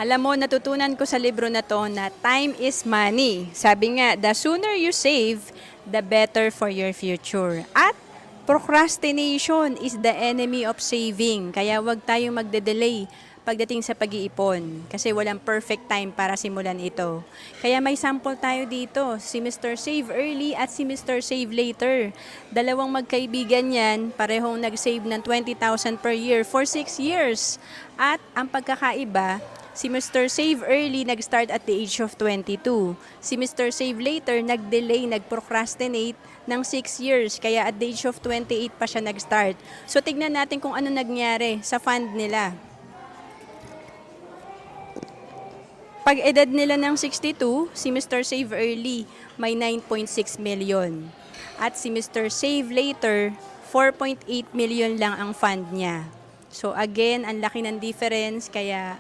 Alam mo, natutunan ko sa libro na to na time is money. Sabi nga, the sooner you save, the better for your future. At procrastination is the enemy of saving. Kaya wag tayong magde-delay pagdating sa pag-iipon kasi walang perfect time para simulan ito. Kaya may sample tayo dito, si Mr. Save Early at si Mr. Save Later. Dalawang magkaibigan yan, parehong nag-save ng 20,000 per year for 6 years. At ang pagkakaiba, si Mr. Save Early nag-start at the age of 22. Si Mr. Save Later nag-delay, nag-procrastinate ng 6 years. Kaya at the age of 28 pa siya nag-start. So tignan natin kung ano nangyari sa fund nila. Pag edad nila ng 62, si Mr. Save Early may 9.6 million. At si Mr. Save Later, 4.8 million lang ang fund niya. So again, ang laki ng difference kaya